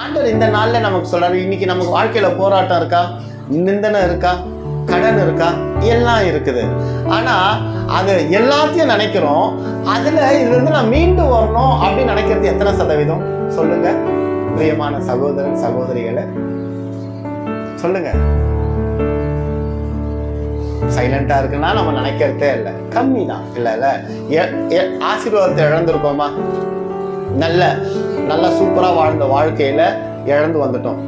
ஆண்டவர் இந்த நாள்ல நமக்கு சொல்றாரு, இன்னைக்கு நமக்கு வாழ்க்கையில போராட்டம் இருக்கா, நிந்தனை இருக்கா, கடன் இருக்கா, எல்லாம் இருக்குது. ஆனா அது எல்லாத்தையும் நினைக்கிறோம். இதுல இருந்து நான் மீண்டு வரணும் அப்படின்னு நினைக்கிறது எத்தனை சதவீதம் சொல்லுங்க பிரியமான சகோதரன் சகோதரிகளை சொல்லுங்க. சைலண்டா இருக்குன்னா நம்ம நினைக்கிறதே இல்லை, கம்மி தான். இல்ல ஆசீர்வாதத்தை இழந்திருக்கோமா? நல்ல சூப்பரா வாழ்ந்த வாழ்க்கையில இழந்து வந்துட்டோம்.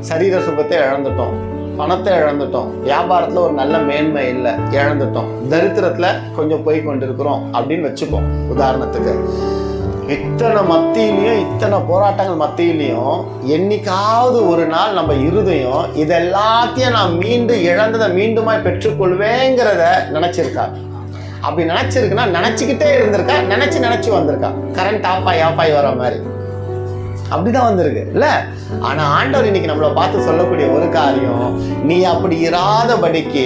சரீர சுகத்தை இழந்துட்டோம், பணத்தை இழந்துட்டோம், வியாபாரத்துல ஒரு நல்ல மேன்மை இல்லை, இழந்துட்டோம், தரித்திரத்துல கொஞ்சம் போய் கொண்டிருக்கிறோம் அப்படின்னு வச்சுப்போம். உதாரணத்துக்கு இத்தனை மத்தியிலையும், இத்தனை போராட்டங்கள் மத்தியிலையும் என்னைக்காவது ஒரு நாள் நம்ம இருதயம் இதெல்லாத்தையும் நான் மீண்டு இழந்ததை மீண்டுமாய் பெற்றுக்கொள்வேங்கிறத நினைச்சிருக்கா? அப்படி நினைச்சிருக்குன்னா நினைச்சுக்கிட்டே இருந்திருக்கா, நினைச்சு வந்திருக்கா? கரண்ட் ஆஃபாய் வர மாதிரி அப்படிதான் வந்திருக்கு இல்ல? ஆனா ஆண்டவர் இன்னைக்கு நம்மளை பார்த்து சொல்லக்கூடிய ஒரு காரியம், நீ அப்படி இராதபடிக்கு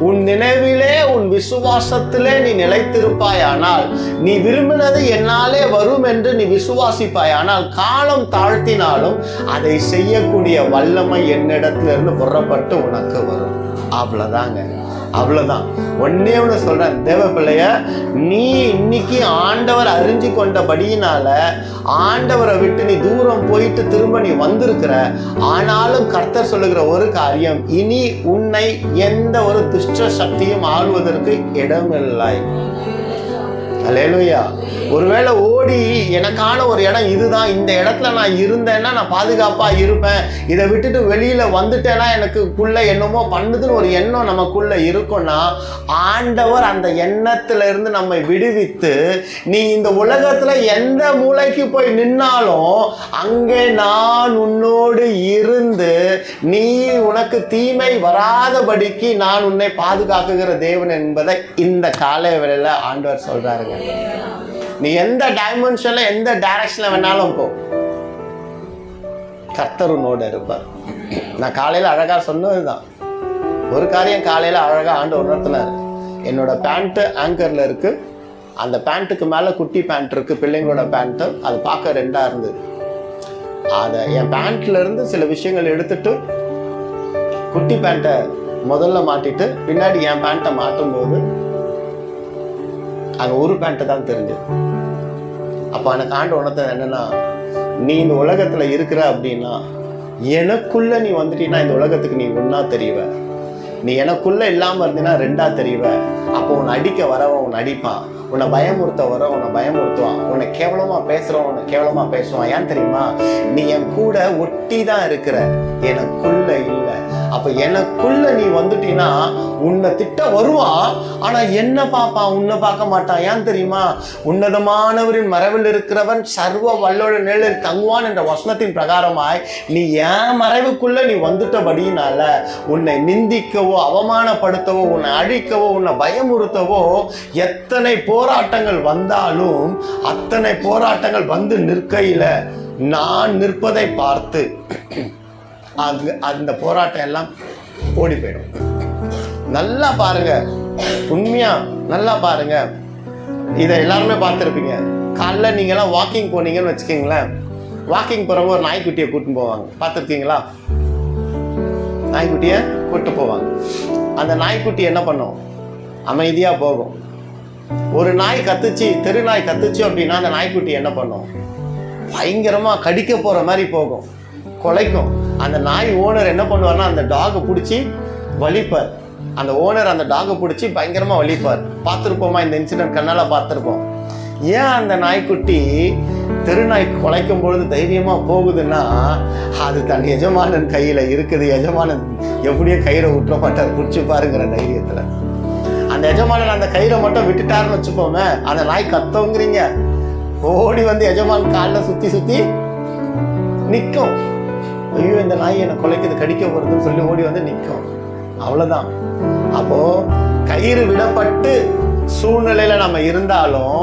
உன் நினைவிலே உன் விசுவாசத்திலே நீ நிலைத்திருப்பாயானால், நீ விரும்பினது என்னாலே வரும் என்று நீ விசுவாசிப்பாயானால், காலம் தாழ்த்தினாலும் அதை செய்யக்கூடிய வல்லமை என்னிடத்துல இருந்து புறப்பட்டு உனக்கு வரும். அவ்வளவுதான். ஒன்னே ஒண்ணு சொல்றேன், தேவ பிள்ளைய, நீ இன்னைக்கு ஆண்டவர் அறிஞ்சு கொண்டபடியினால ஆண்டவரை விட்டு நீ தூரம் போயிட்டு திரும்ப நீ வந்திருக்கிற. ஆனாலும் கர்த்தர் சொல்லுகிற ஒரு காரியம், இனி உன்னை எந்த ஒரு துஷ்ட சக்தியும் ஆள்வதற்கு இடமில்லை. அல்லேலூயா. ஒருவேளை ஓடி எனக்கான ஒரு இடம் இதுதான், இந்த இடத்துல நான் இருந்தேன்னா நான் பாதுகாப்பா இருப்பேன், இதை விட்டுட்டு வெளியில வந்துட்டேன்னா எனக்குள்ள என்னமோ பண்ணுதுன்னு ஒரு எண்ணம் நமக்குள்ள இருக்கும்னா, ஆண்டவர் அந்த எண்ணத்துல இருந்து நம்மை விடுவித்து, நீ இந்த உலகத்துல எந்த மூலைக்கு போய் நின்னாலும் அங்கே நான் உன்னோடு இருந்து நீ உனக்கு தீமை வராதபடிக்கு நான் உன்னை பாதுகாக்குகிற தேவன் என்பதை இந்த காலை வேளையில ஆண்டவர் சொல்றாருங்க. நீ எந்த டைமென்ஷன்ல எந்த டைரக்ஷன்ல வேணாலும் போ, கர்த்தர் உன்னோட இருப்பார். நான் காலையில அழகா சொன்னதுதான் ஒரு காரியம். காலையில அழகா ஆண்டவர் உணர்த்தினார், என்னோட பேண்ட் ஆங்கர்ல இருக்கு, அந்த பேண்ட்டுக்கு மேல குட்டி பேண்ட் இருக்கு, பிள்ளைங்களோட பேண்ட், அது பார்க்க ரெண்டா இருந்தது. அதை என் பேண்ட்ல இருந்து சில விஷயங்கள் எடுத்துட்டு குட்டி பேண்ட்டை முதல்ல மாட்டிட்டு பின்னாடி என் பேண்ட்டை மாட்டும் போது அங்க ஒரு பேண்ட்டு தான் தெரிஞ்சது. அப்ப எனக்கு ஆண்டு உணர்த்தது என்னன்னா, நீ இந்த உலகத்துல இருக்கிற அப்படின்னா எனக்குள்ள நீ வந்துட்டீன்னா இந்த உலகத்துக்கு நீ ஒன்னா தெரியுவ. நீ எனக்குள்ள இல்லாம இருந்தீன்னா ரெண்டா தெரியுவ. அப்போ உன்னை அடிக்க வரவன் உன்னை அடிப்பான், உன்னை பயமுறுத்த வர உன்னை பயமுறுத்துவான், உன்னை கேவலமா பேசுறவன் உன்னை கேவலமா பேசுவான். ஏன் தெரியுமா? நீ என் கூட ஒட்டி தான் இருக்கிற, எனக்குள்ள இல்லை. அப்ப எனக்குள்ள நீ வந்துட்டீன்னா உன்னை திட்ட வருவான், ஆனா என்ன பார்ப்பான், உன்னை பார்க்க மாட்டான். ஏன் தெரியுமா? உன்னதமானவரின் மறைவில் இருக்கிறவன் சர்வ வல்லோட நிழலில் தங்குவான் என்ற வசனத்தின் பிரகாரமாய் நீ என் மறைவுக்குள்ள நீ வந்துட்டபடினால உன்னை நிந்திக்கவோ அவமானப்படுத்தவோ உன்னை அழிக்கவோ உன்னை பயமுறுத்தவோ எத்தனை போராட்டங்கள் வந்தாலும் அத்தனை போராட்டங்கள் வந்து நிற்கையில நான் நிற்பதை பார்த்து அந்த போராட்டம் எல்லாம் ஓடி போயிடும். நல்லா பாருங்க, உண்மையா நல்லா பாருங்க. இதை எல்லாருமே பார்த்துருப்பீங்க. காலைல நீங்க எல்லாம் வாக்கிங் போனீங்கன்னு வச்சுக்கீங்களேன், வாக்கிங் போறவங்க ஒரு நாய்க்குட்டியை கூட்டிட்டு போவாங்க, பார்த்துருக்கீங்களா? நாய்க்குட்டியை கூட்டு போவாங்க. அந்த நாய்க்குட்டி என்ன பண்ணும்? அமைதியா போகும். ஒரு நாய் கத்துச்சு, தெரு நாய் கத்துச்சு அப்படின்னா அந்த நாய்க்குட்டி என்ன பண்ணும்? பயங்கரமா கடிக்க போற மாதிரி போகும், கொலைக்கும். அந்த நாய் ஓனர் என்ன பண்ணுவார்னா அந்த டாகை பிடிச்சி வலிப்பார். அந்த ஓனர் அந்த டாகை பிடிச்சி பயங்கரமா வலிப்பார். பார்த்துருப்போமா இந்த இன்சிடென்ட்? கண்ணால பார்த்துருப்போம். ஏன் அந்த நாய்க்குட்டி தெருநாய் குலைக்கும் பொழுது தைரியமா போகுதுன்னா, அது தன் எஜமானன் கையில இருக்குது, எஜமானன் எப்படியோ கயிறை விட்டுற மாட்டார், பிடிச்சி பாருங்கிற தைரியத்துல. அந்த எஜமானன் அந்த கயிறை மட்டும் விட்டுட்டாருன்னு வச்சுப்போமே, அந்த நாய் கத்தோங்கிறீங்க ஓடி வந்து எஜமான் காலில் சுத்தி நிற்கும். ஐயோ இந்த நாய் என்னை கொலைக்குது, கடிக்க போறதுன்னு சொல்லி ஓடி வந்து நிற்கும். அவ்வளவுதான். அப்போ கயிறு விடப்பட்டு சூழ்நிலையில நம்ம இருந்தாலும்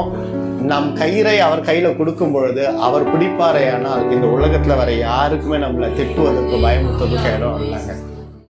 நம் கயிறை அவர் கையில கொடுக்கும் பொழுது அவர் பிடிப்பாரே. ஆனால் இந்த உலகத்துல வர யாருக்குமே நம்மளை திட்டுவதற்கு பயமுறுத்துவதற்கு இடம் இல்லைங்க.